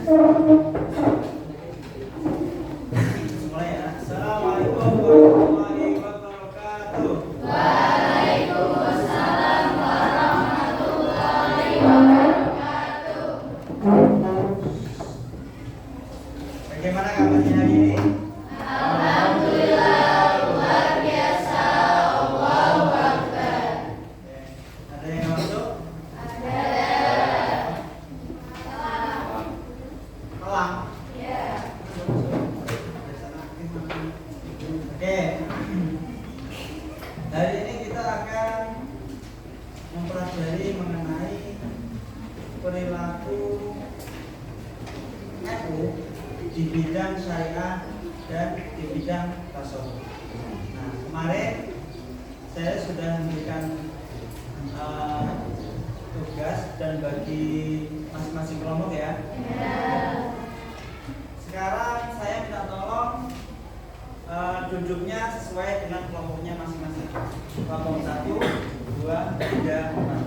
Mulai ya. Assalamualaikum warahmatullahi wabarakatuh. Waalaikumsalam warahmatullahi wabarakatuh. Bagaimana kabarnya hari ini? Alhamdulillah luar biasa. Allahu Akbar. Ada yang masuk? Ada. Malang. Ya. Oke. Hari ini kita akan mempelajari mengenai perilaku NU di bidang syariah dan di bidang tasawuf. Nah, kemarin saya sudah memberikan tugas dan bagi masing-masing kelompok ya. Sekarang saya minta tolong duduknya sesuai dengan kelompoknya masing-masing. Kelompok 1, 2, 3, 4.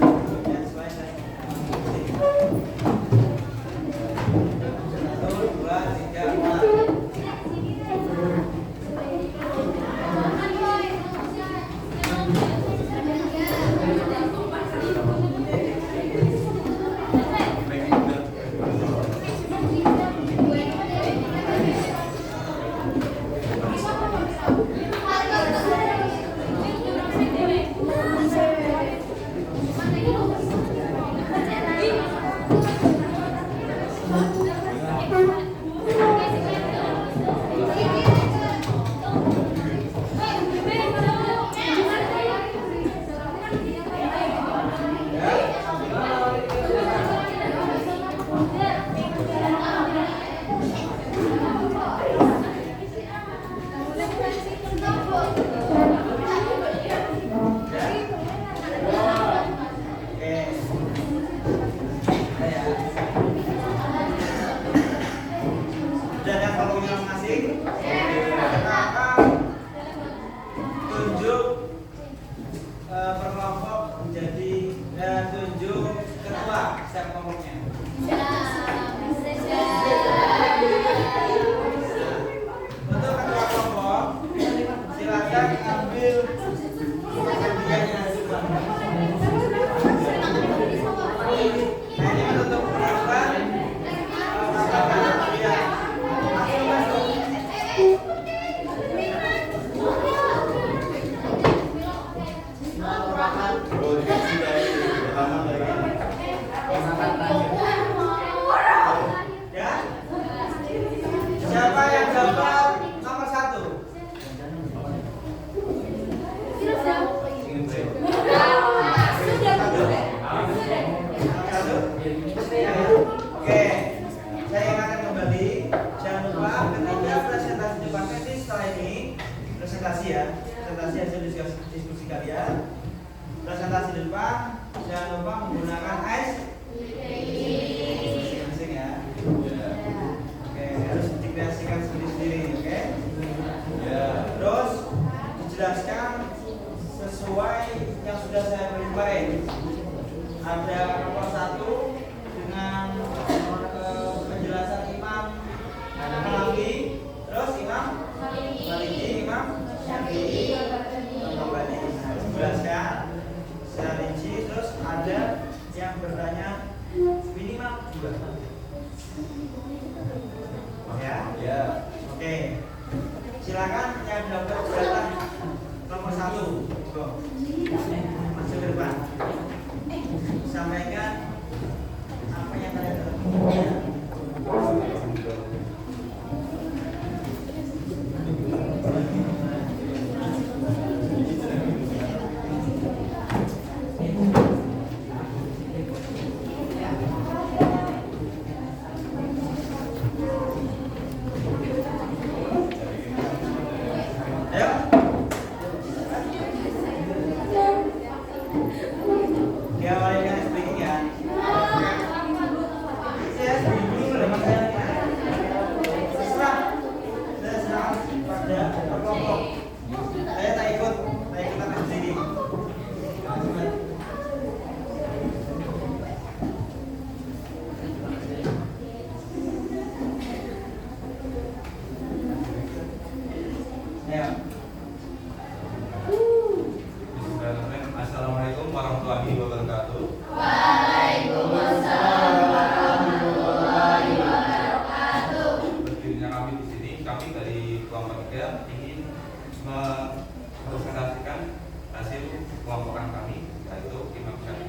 Duduknya sesuai dengan masing-masing. 1, 2, 3, 4. Presentasi hasil diskusi kalian. Presentasi di depan, jangan lupa menggunakan masing-masing ya. Oke, harus dikreasikan sendiri-sendiri, oke? Terus dijelaskan sesuai yang sudah saya beri kemarin. Ada kelompok 1 dengan penjelasan Imam Hanafi, terus Imam Maliki, Imam Syafi'i kembali dijelaskan secara rinci. Terus ada yang bertanya minimal 2 ya. Oke, silakan yang dapat jabatan nomor 1 masuk ke depan, sampaikan apa yang kalian lakukan. warahmatullahi wabarakatuh. Waalaikumsalam warahmatullahi wabarakatuh. Berdirinya kami di sini, kami dari kelompok 3 ingin mempresentasikan hasil kelompokan kami, yaitu Imam Syafi'i.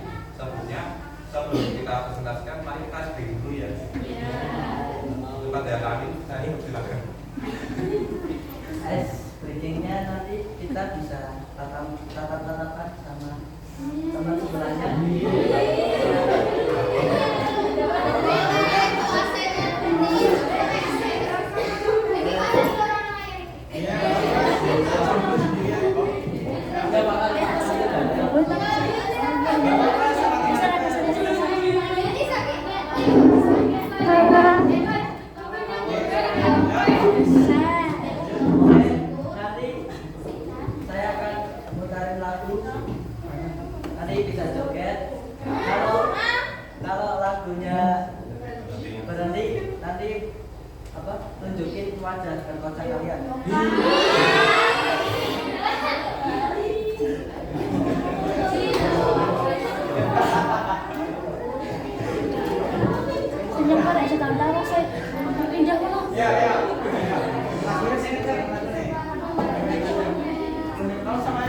Sebelum kita presentasikan, mari kita speaking dulu ya. Kepada kami, saya silakan. Bridgingnya nanti kita bisa tatap-tatapan sama teman sebelahnya. Nanti saya akan mutarin lagu, nanti bisa joget. Kalau lagunya berhenti, nanti tunjukin wajah dan kocak kalian. Senyum kan saya tahu saya pindah dulu. Ya. Lagunya sini Cek, lagunya. Kalau sama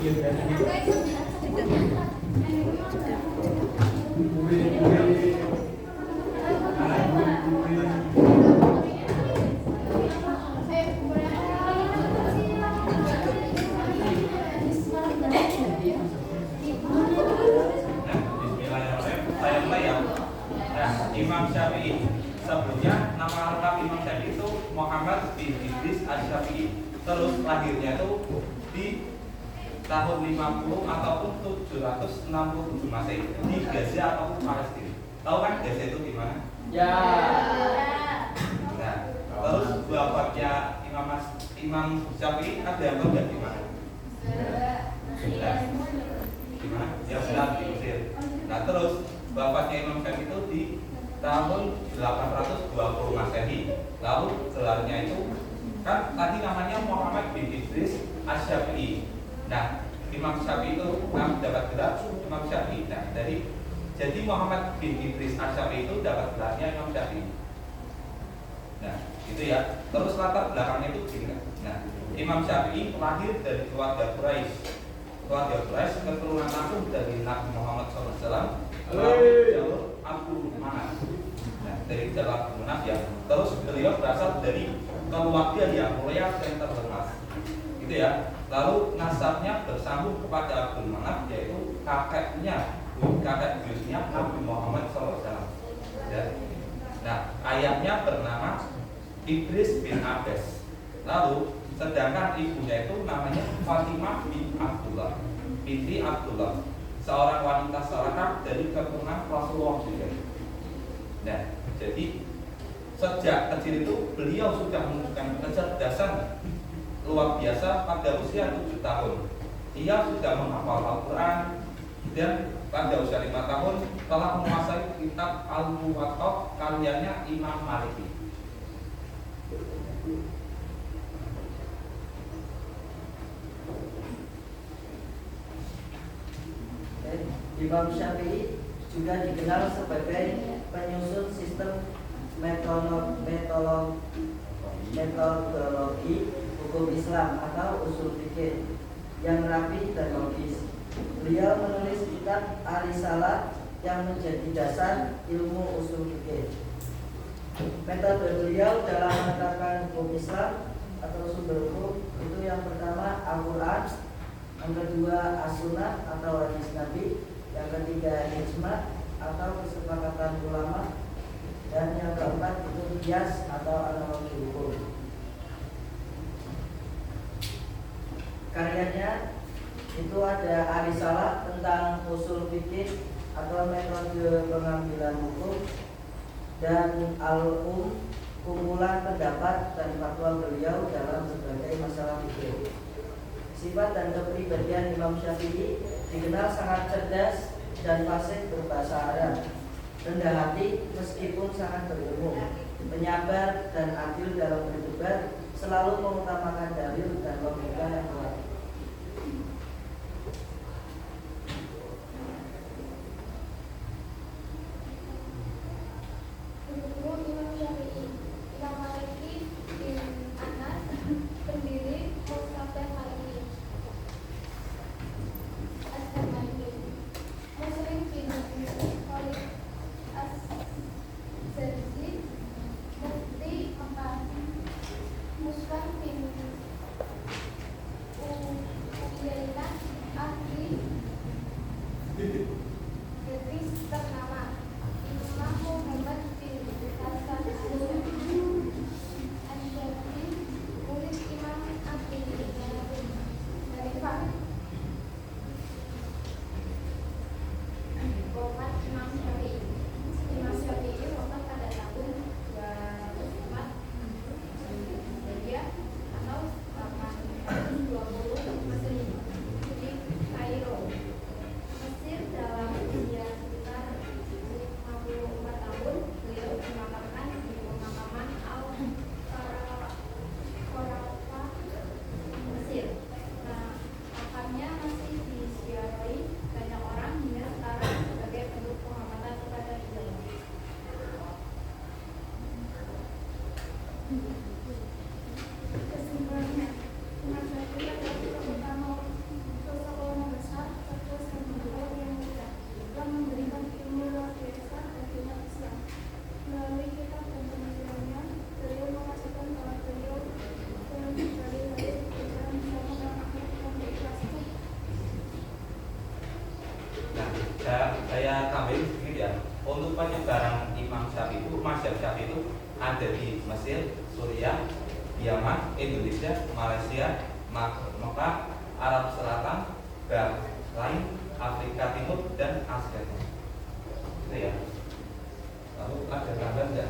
Bismillahirrahmanirrahim. Saya mulai ya. Nah, Imam Syafi'i. Sebelumnya nama lengkap Imam Syafi'i itu Muhammad bin Idris Asy-Syafi'i. Terus lahirnya itu di tahun 50 ataupun 767 Masehi di Gaza ataupun Palestina. Tahu kan Gaza itu di mana? Ya. Nah, terus bapaknya Imam Syafi'i ada yang tahu nggak di mana? Sudah. Di mana? Ya sudah di Mesir. Nah, terus bapaknya Imam Syafi'i itu di tahun 820 Masehi. Lalu gelarnya itu kan tadi namanya Muhammad bin Idris Asy-Syafi'i. Nah, Imam Syafi'i itu dapat gelar Imam Syafi'i. Nah, jadi Muhammad bin Idris Asy-Syafi'i itu dapat gelarnya Imam Syafi'i. Nah, itu ya. Terus latar belakangnya itu gini. Nah, Imam Syafi'i lahir dari keluarga Quraisy. Keluarga Quraisy keturunan langsung dari Nabi Muhammad SAW melalui jalur Abdul Manaf. Nah, dari jalur Abdul Manaf ya. Terus beliau berasal dari keluarga yang mulia dan terhormat. Gitu ya. Lalu nasabnya bersambung kepada Abdul Manaf, yaitu kakek buyutnya Nabi Muhammad SAW. Ya. Nah, ayahnya bernama Idris bin Abbas. Lalu sedangkan ibunya itu namanya Fatimah bin Abdullah, binti Abdullah, seorang wanita salehah dari keturunan Rasulullah juga. Nah, jadi sejak kecil itu beliau sudah menunjukkan kecerdasan luar biasa pada usia 7 tahun. Ia sudah menghafal Al-Quran dan pada usia 5 tahun telah menguasai kitab Al-Muwatta karyanya Imam Maliki. Imam Syafi'i juga dikenal sebagai penyusun sistem metodologi hukum Islam atau usul fikih yang rapi dan logis. Beliau menulis kitab Ar-Risalah yang menjadi dasar ilmu usul fikih. Metode beliau dalam menetapkan hukum Islam atau sumber hukum itu yang pertama Al-Quran, yang kedua As-Sunnah atau hadis Nabi, yang ketiga ijma atau kesepakatan ulama, dan yang keempat itu qiyas atau analogi hukum. Karyanya itu ada Ar-Risalah tentang usul fikih atau metode pengambilan hukum, dan kumpulan pendapat dan fatwa beliau dalam berbagai masalah fikih. Sifat dan kepribadian Imam Syafi'i dikenal sangat cerdas dan fasih berbahasa Arab, rendah hati meskipun sangat berilmu, penyabar dan adil dalam berdebat, selalu mengutamakan dalil dan logika yang kuat. Imam Syafi'i, Imam Maliki bin Anas, pendiri Mushaf Maliki. Muslim bin Khalid Az-Zarzi, Mufti Mekah. Muslim bin saya tambahin sedikit ya. Untuk penyebaran Imam Syafi'i itu, mazhab Syafi'i itu ada di Mesir, Suriah, Yaman, Indonesia, Malaysia, Mekah, Arab Selatan, Bahrain, Afrika Timur, dan Asia. Itu ya. Lalu ada tambahan enggak?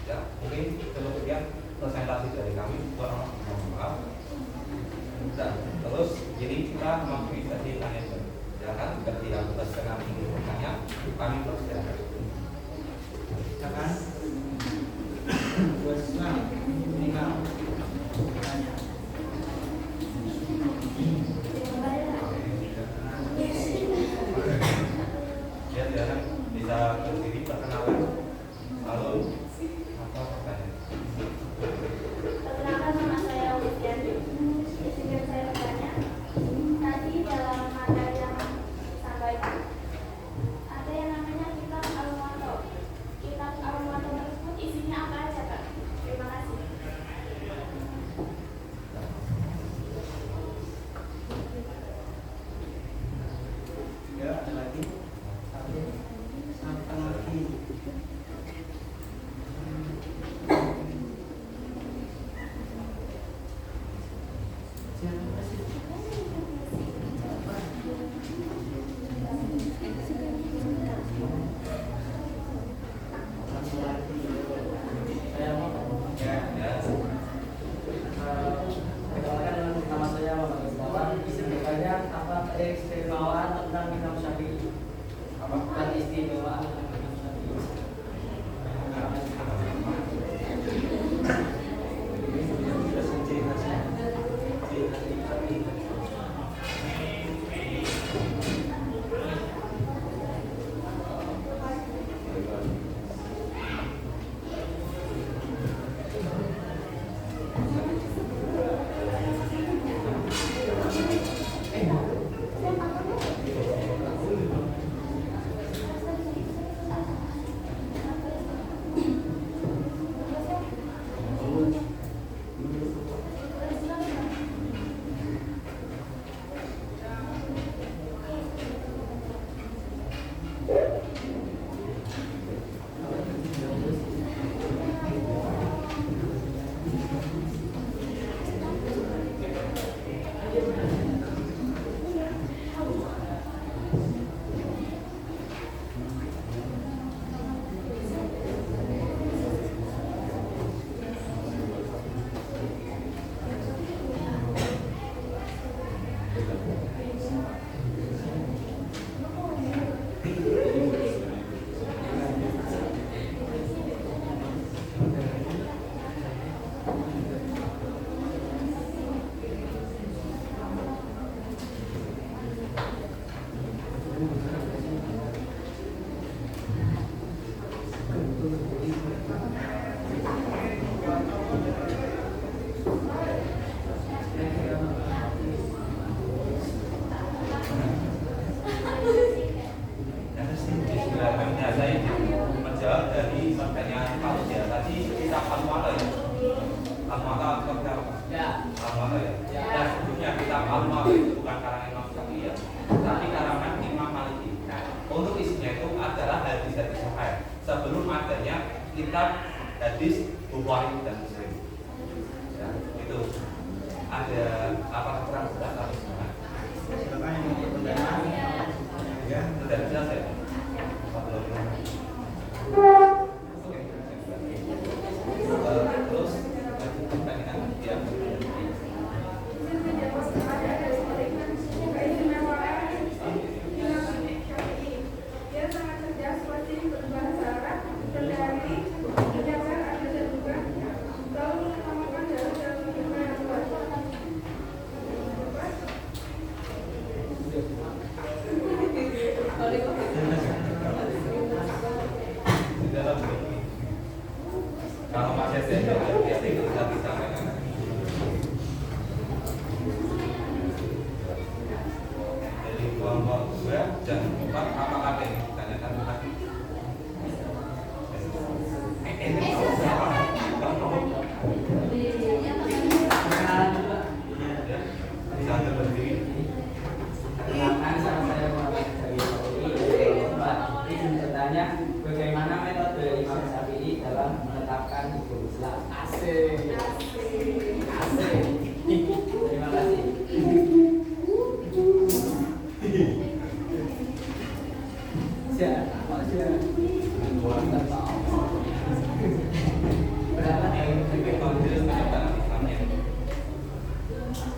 Ya, mungkin kemudian presentasi dari kami. Mohon maaf. Nah, terus jadi kita memasuki sesi tanya jawab. Silakan jika tidak berkenan ingin bertanya, kami persilakan. Silakan. Wassalam. Minimal. Tanya. Ya, silakan bisa berdiri perkenalan. Lalu apa pertanyaan? Perkenalkan, nama saya Widianti. Izinkan saya bertanya. Tadi dalam materi yang disampaikan ada yang namanya kitab Al-Muwatta. Kitab Al-Muwatta tersebut isinya apa aja, Pak? Terima kasih. Ya, ada lagi. Satu lagi. Saya mau Ya, ya. perkenalkan, nama saya Muhammad Mustafa. Istimewanya apa? Keistimewaan tentang Imam Syafi'i. Apa? Keistimewaan tentang Imam Syafi'i. Bismillahirrahmanirrahim. Saya menjawab dari pertanyaan Pak ya. Tadi kita Al-Muwatta ya. Al-Muwatta atau apa? Ya. Al-Muwatta ya. Ya, sebetulnya kita Al-Muwatta itu bukan karangan Imam Syafi'i ya, tapi karangan Imam Maliki. Nah, untuk isinya itu adalah hadis-hadis sahih. Sebelum adanya kitab hadis Bukhari dan Muslim. Ya, itu ada apa kurang jelas atau gimana? Silakan yang mau bertanya. Ya, Sudah jelas ya? Terus pertanyaan yang Dia sangat cerdas, pasti berbahasa Arab, terdamping, menjaga ada dan juga tahu mengamalkan dalam kehidupan yang luas.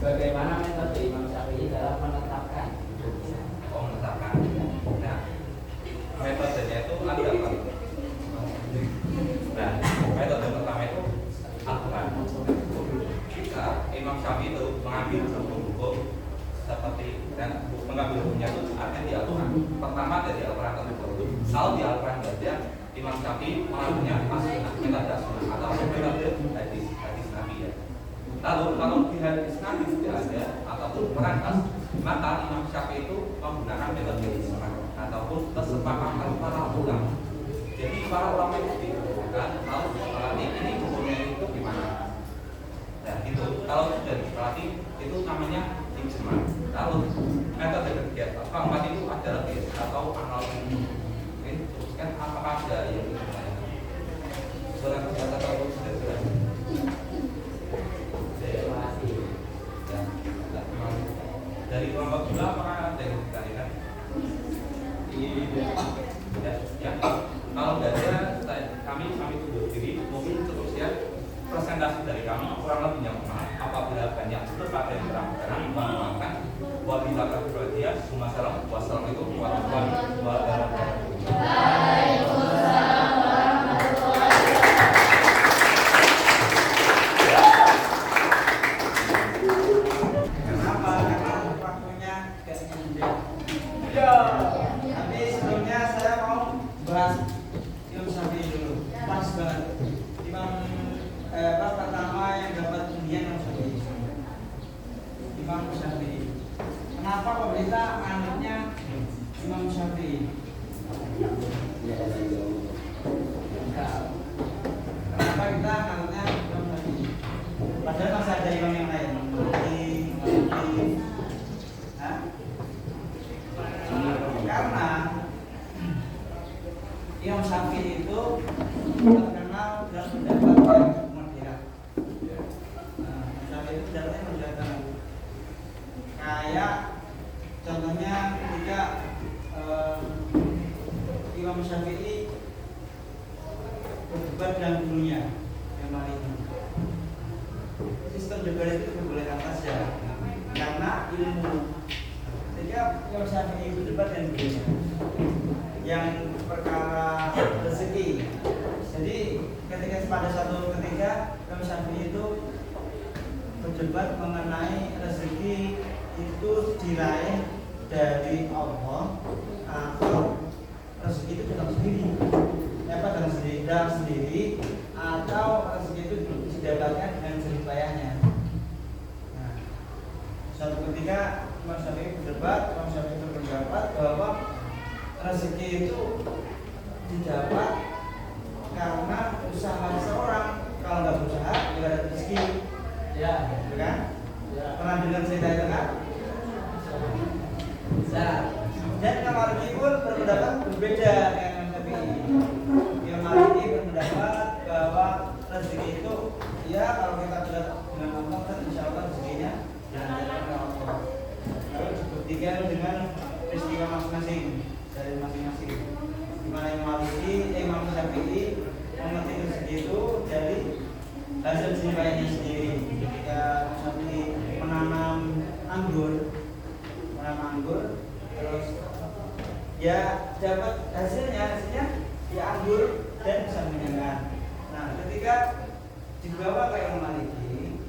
Bagaimana metode Imam Syafi'i dalam menetapkan? Oh, menetapkan. Nah, metodenya itu ada apa? Nah, metode pertama itu Al-Quran. Jika Imam Syafi'i itu mengambil hukum-hukum seperti dan mengambil hukumnya itu artinya di Al-Quran. Pertama dari Al-Quran tersebut. Kalau di Al-Quran saja Imam Syafi'i mengambilnya metode as-sunnah atau metode hadis Nabi ya. Lalu kalau di hadis Nabi tidak ada ataupun merantas, maka Imam Syafi'i itu menggunakan metode ijma ataupun kesepakatan para ulama. Jadi para ulama itu dikumpulkan lalu disepakati ini hukumnya itu gimana. Nah itu kalau sudah disepakati itu namanya ijma. Lalu metode ketiga keempat itu adalah qiyas atau analogi. Oke, teruskan apakah ada yang ditanyakan? Surat kata kalau sudah jelas. Dari kelompok juga apakah ada yang ditanyakan? Ya. Kalau nggak ada, kami tunggu diri. Mungkin seterusnya presentasi dari kami kurang lebih yang mana. Apabila banyak itu pada yang terang-terang mengatakan wabillahi taufiq wassalamualaikum warahmatullahi wabarakatuh. Kenapa? Karena waktunya gak semudah. Tapi sebelumnya saya mau bahas Imam Syafi'i dulu. Pas banget. Pertama yang dapat undian Imam Syafi'i. Kenapa kok kita anaknya Imam Syafi'i? Kenapa kita anaknya Imam Syafi'i? Padahal masih ada imam yang lain. Karena Imam Syafi'i itu terkenal dalam pendapat yang moderat. Syafi'i itu pendapatnya moderat. Kayak contohnya ketika Imam Syafi'i berdebat dengan gurunya yang lainnya. Sistem debat itu dibolehkan saja karena ilmu. Ketika Imam Syafi'i berdebat dengan gurunya yang perkara rezeki. Jadi ketika pada suatu ketika Imam Syafi'i itu berdebat mengenai rezeki itu diraih dari Allah atau rezeki itu datang sendiri, dalam sendiri atau rezeki itu didapatkan dengan jerih payahnya. Nah, suatu ketika Imam Syafi'i berdebat, Imam Syafi'i itu berpendapat bahwa rezeki itu didapat karena usaha seseorang. Kalau nggak berusaha, nggak ada rezeki. Ya, betul kan? Ya. Pernah dengar cerita itu kan? Nah, dan Imam Maliki pun berpendapat berbeda dengan Imam Syafi'i. Imam Maliki berpendapat bahwa rezeki itu, ya kalau kita bilang dengan Allah, kan insya Allah rezekinya dengan Allah. Lalu dibuktikan dengan peristiwa masing-masing dari masing-masing. Di mana Imam Maliki, Imam Syafi'i mengerti rezeki itu dari hasil jerih payahnya sendiri. Ketika Syafi'i menanam anggur, terus ya dapat hasilnya ya anggur dan bisa menyenangkan. Nah, ketika dibawa ke Imam Maliki,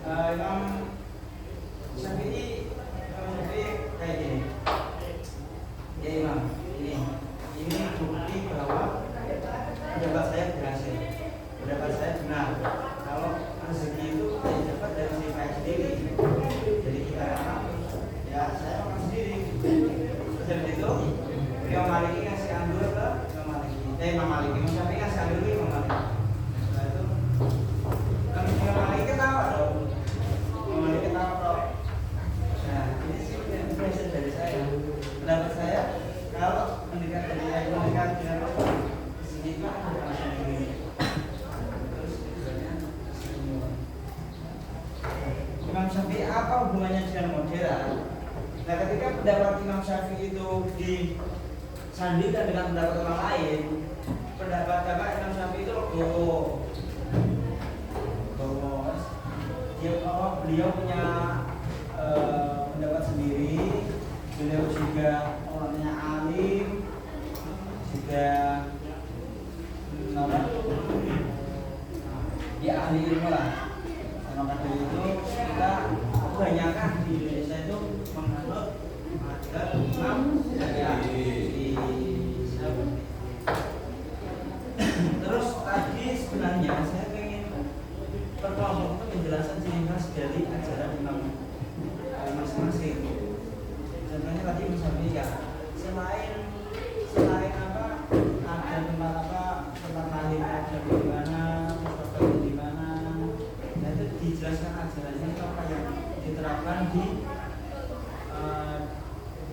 Imam Syafi'i kayak gini. Ya Imam, ini bukti bahwa pendapat saya berhasil, pendapat saya benar. Kalau rezeki itu saya dapat dari si payah sendiri. Jadi kita ya saya makan sendiri. Terus itu Imam Maliki ngasih anggur ke Imam Maliki. Imam Syafi'i ngasih anggur ke Imam Maliki. Setelah itu kan Imam Maliki ketawa dong. Imam Maliki ketawa dong. Nah ini sebenarnya impression dari saya. Pendapat saya kalau mendekat dengan Allah sedikit bukan sendiri. Terus sebenarnya Imam Syafi'i apa hubungannya dengan modern? Nah, ketika pendapat Imam Syafi'i itu disandingkan dengan pendapat orang lain, pendapat Imam Syafi'i itu legowo. beliau punya pendapat sendiri. Beliau juga orangnya alim, juga ya ahli ilmu lah. Maka dari itu kita kebanyakan di Indonesia itu menganut mazhab Imam Syafi'i. Terus tadi sebenarnya saya pengen perkelompok itu menjelaskan ciri khas dari ajaran imam masing-masing. Contohnya tadi misalnya ya, selain apa ada tempat lahir ada di mana, tempat di mana, nah itu dijelaskan ajarannya itu apa yang diterapkan di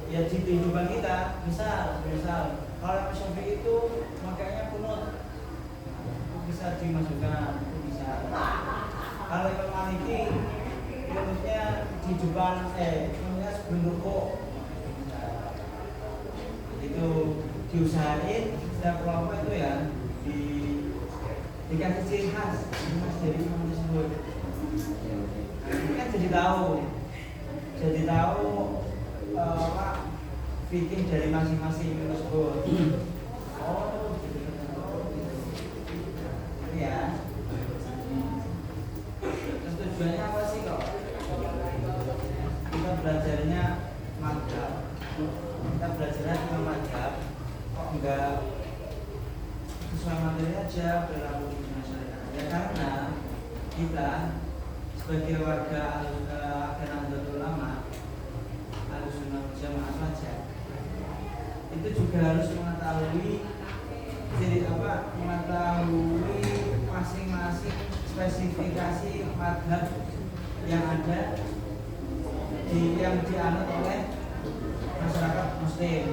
ya di kehidupan kita. Misal kalau Syafi'i itu makanya kunut bisa dimasukkan, bisa. Kalau Imam Maliki kunutnya di depan kunutnya sebelum rukuk. Itu diusahain setiap kelompok itu ya dikasih ciri khas dari imam tersebut. Ini kan jadi tahu apa fikih dari masing-masing tersebut. Oh, gitu. Ya. Terus tujuannya apa sih kok? Kita belajarnya mazhab. Kita belajarnya cuma mazhab. Kok enggak sesuai materi aja berlaku di masyarakat? Ya karena kita sebagai warga Nahdlatul Ulama Ahlussunnah wal Jamaah saja itu juga harus mengetahui masing-masing spesifikasi mazhab yang ada yang dianut oleh masyarakat muslim.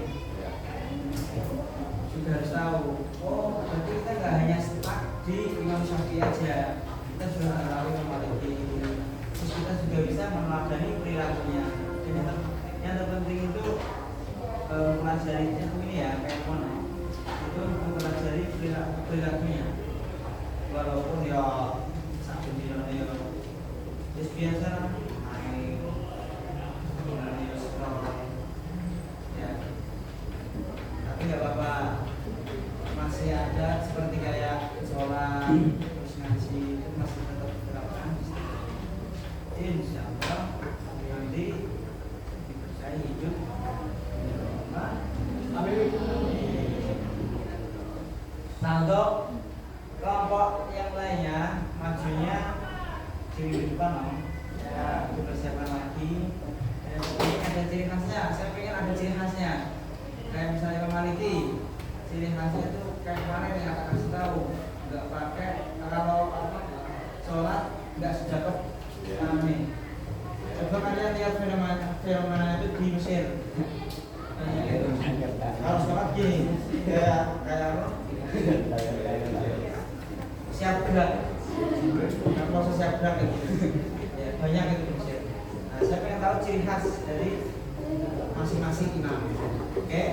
Juga harus tahu, oh berarti kita nggak hanya stuck di Imam Syafi'i aja, kita juga tahu Imam Maliki. Terus kita juga bisa meneladani perilakunya. Dan yang terpenting itu pelajari ini ya, kayak mana itu mempelajari perilakunya. Walaupun ya satu dia biasa main ya, tapi nggak apa-apa, masih ada seperti kayak sholat terus ngaji itu masih tetap diterapkan. Insya Allah nanti dipercaya hidup. Nah untuk kelompok yang lainnya majunya di depan ya dipersiapkan lagi. Ini ada ciri khasnya, saya pengen ada ciri khasnya. Kayak misalnya Imam Maliki, ciri khasnya itu kayak kemarin yang akan kasih tahu, nggak pakai kalau sholat nggak sedekap amin. Coba kalian lihat fenomena itu di Mesir. Kalau sholat gini, kayak apa? Siap gerak, proses siap gerak itu ya, banyak itu di Mesir. Nah, saya pengen tahu ciri khas dari masing-masing imam. Oke?